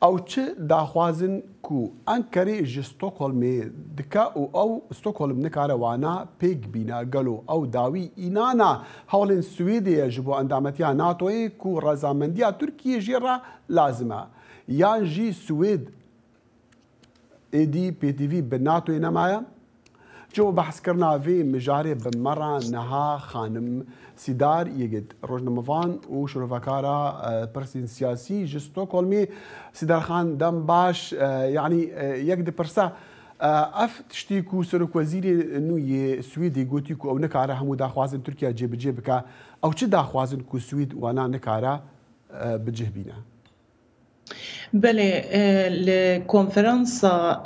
او چ داخوازن کو انکری ج ستوکهولم دکا او ستوکهولم نکاره وانا پیگ بینا گلو او داوی اینانا هولن سویدیا جبو اندامتیا ناتوی کو رضامندیا ترکیه جرا لازمه یان جی سوید ایدی پی تی وی بناتو نمایا جو بحث کرنا في مجاري بمرة نها خانم سيدار يجد روجنمفان وشرفكارا برسين سياسي جستو كولمي سيدار خان دم باش يعني يجد برسا اف تشتيكو سرك وزيري انه سويدي قوتيكو او نكاره همو داخوازن تركيا جيب جيبكا او چه داخوازن كو سويد وانا نكاره بجهبينا بله لکنفرانسا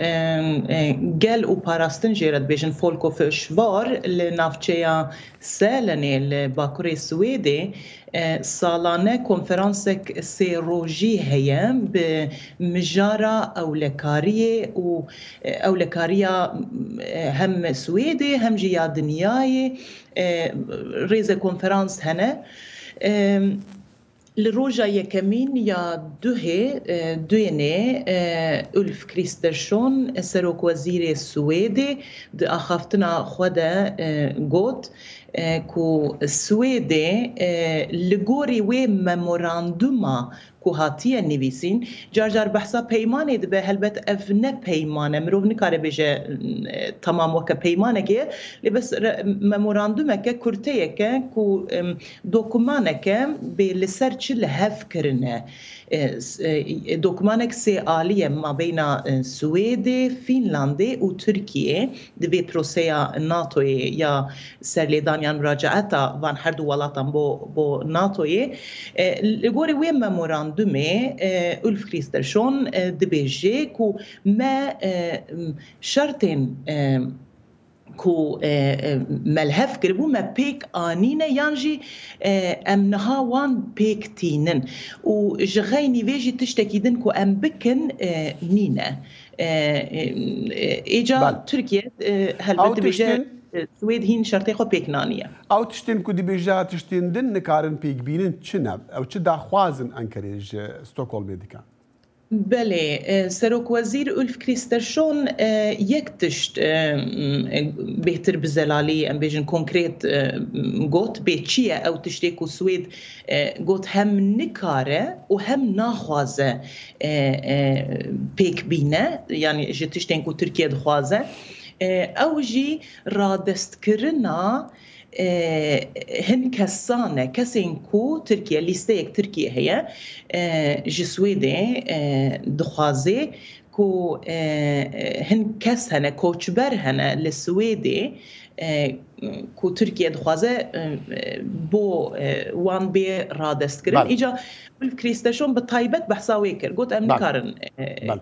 گل و پاراستن جیرد بیشن فولکو فشوار لنافچه سالنه لباکوری سویده سالانه کنفرانسک سی روژی هیم به مجارا اولکاریه و اولکاریا هم سویده هم جیا دنیای ریز کنفرانس هنه لروجا یکمین یا دوینه اولف کریسترشون سروک وزیر سویدی ده آخافتنا خود گوت کو سویدی لگوری و مموراندوما کو هاتیه نویسین جار بحثا پیمانه ده به هلبت اف نه پیمانه مروف نکاره بجه تمام وکا پیمانه که بس مموراندومه که کرتیه که کو دوکمانه که به لسر چل هف کرنه دوکمانك سي آلية ما بين سويد فنلندا وتركيا دبي بروسيا ناتو يا سرليدانيان مراجعتا وان هر دو ولاتان بو ناتو لغوري وين ميموراندومي أولف كريسترشون دبي جي كو ما شرطين کو ملهف کربو ما پیک آنینه یانجی ام نهاوان پیک تینن و جغای نیویجی تشتکیدن کو ام بکن نینه ایجا ترکیه هلبت بیجه سوید هین شرطی خو پیک نانیه او تشتین کو دی بیجه تشتین دن نکارن پیک بینن چنب او چه داخوازن انکریج ستوکهولم دیکن بله سروک وزیر اولف کریسترشون یک تشت بهتر بزلالی ام بیجن کنکریت گوت به چیه او تشتی کو سوید گوت هم نکاره و هم ناخوازه پیک بینه یعنی جه تشتین کو ترکیه دخوازه او جی رادست کرنا هن کسانه کسین کو ترکیه لیسته یک ترکیه هیا جسویده دخوازه کو هن کس هنه کوچبر هنه لسویده کو ترکیه دخوازه بو وان بی رادست کرن ایجا کریستشون به طایبت بحثاوی کر گوت ام نکارن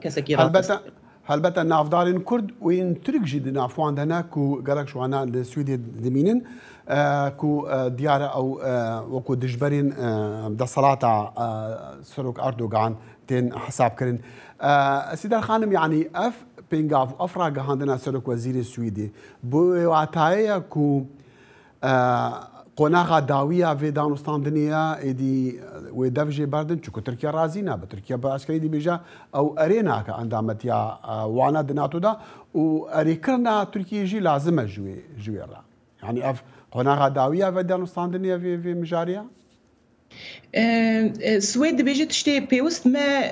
کسکی رادست کرن هلبته نافدارين كرد وين ترك جد نافوان هنا كو قالك شو أنا السويدي دمينين كو ديارة أو وكو دجبرين دا صلاة سروك أردوغان تين حساب كرين سيدار خانم يعني أف بينغاف أفراغ عندنا سروك وزير السويدي بو وعتايا كو قناغا داوية في دانستان دنيا إدي ودفجي باردن شكو تركيا رازينا بتركيا بأشكالي دي بيجا أو أرينا كأندامت يا وانا دناتو دا وأريكرنا تركيا جي لازمة جوي را يعني أف قناغا داوية في دانستان دنيا في مجاريا سويد بيجي تشتي بيوست ما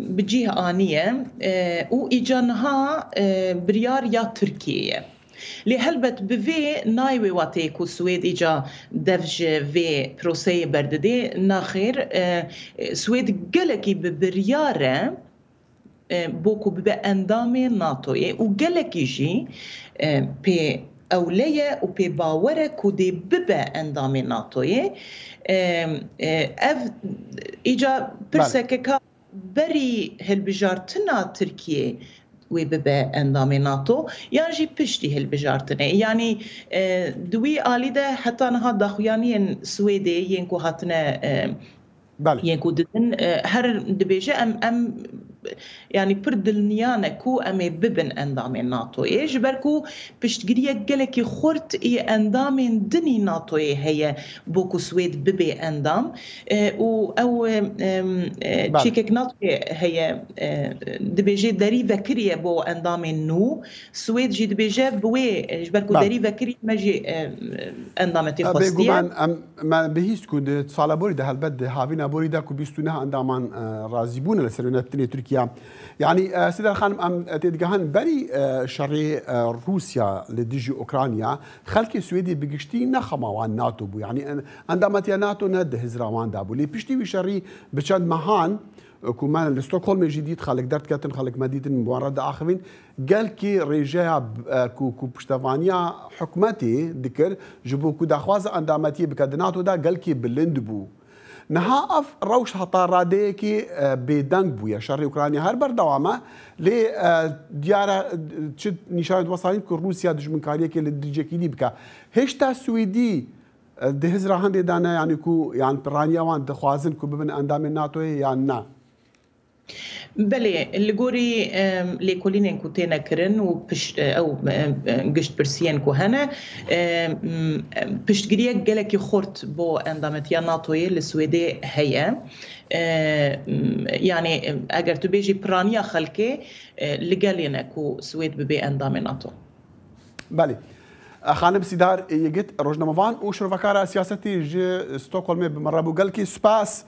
بجيها آنية وإجانها بريار يا تركيا لهلبت بفي نايوي واتيكو سويد إجا دفج في بروسي برددي ناخير سويد قلقي ببريارة بوكو ببا اندامي ناتوي وقلقي جي بي أولية وبي باورة كودي ببا اندامي ناتوي اف إجا برسككا بري هالبجارتنا تركيا وببا اندامي ناتو يعني جي بشتي هالبجارتنا يعني دوي آليده حتى نها داخويانين سويدي ينكو هاتنا ينكو ددن هر دبيجة ام يعني بردلنيانا كو أمي ببن أندامين ناتو جبركو بشتقريا قلكي خورت أندامين دني ناتو هي بوكو سويد ببي أندام أو تشيكك ناتو هي دبيجي داري ذكريا بو أندامين نو سويد جي دبيجي بوي جبركو داري ذكريا ماجي أندامتي خستيا ما بهيست كود صالة بوريدا هالبد هافينا بوريدا كو بيستونها أندامان رازيبون لسرنا تني تركيا يعني سيدة الخانم أم تدقهن بري شرعي روسيا لديجي أوكرانيا خلق سويدي بقشتي نخما وان ناتو بو يعني عندما تيا ناتو ند هزرا وان دابو لي بشتي وشرعي بشاد مهان كمان لستوكهولم الجديد خلق درت كاتن خلق مدينة مبارد آخرين قال كي رجاء كو بشتفانيا حكمتي ذكر جبو كو دخواز عندما تي بكادناتو دا قال كي بلند بو نها اف روش هطارادي كي بدنگ بويا شر اوكرانيا هر بر دوامه ل ديارة تشد نشان وصلين كو روسيا دجمن كاريه كي لدجكي دي بكا هشتا سويدي دهزرا هندي دانا يعني كو يعني برانيا وان دخوازن كو ببن اندام ناتو يعني نا بله اللي لكلين كوتينا كرن وبش او قشت برسيان كوهنا بشتقريا قالك خورت بو اندامتيا ناتوي السويدي هيا يعني اگر تو بيجي برانيا خلكي لقالينا كو سويد ببي اندام ناتو بله خانم سيدار يجت روجناموفان وشرفكارا سياستي جي ستوكهولم بمرابو قال كي سباس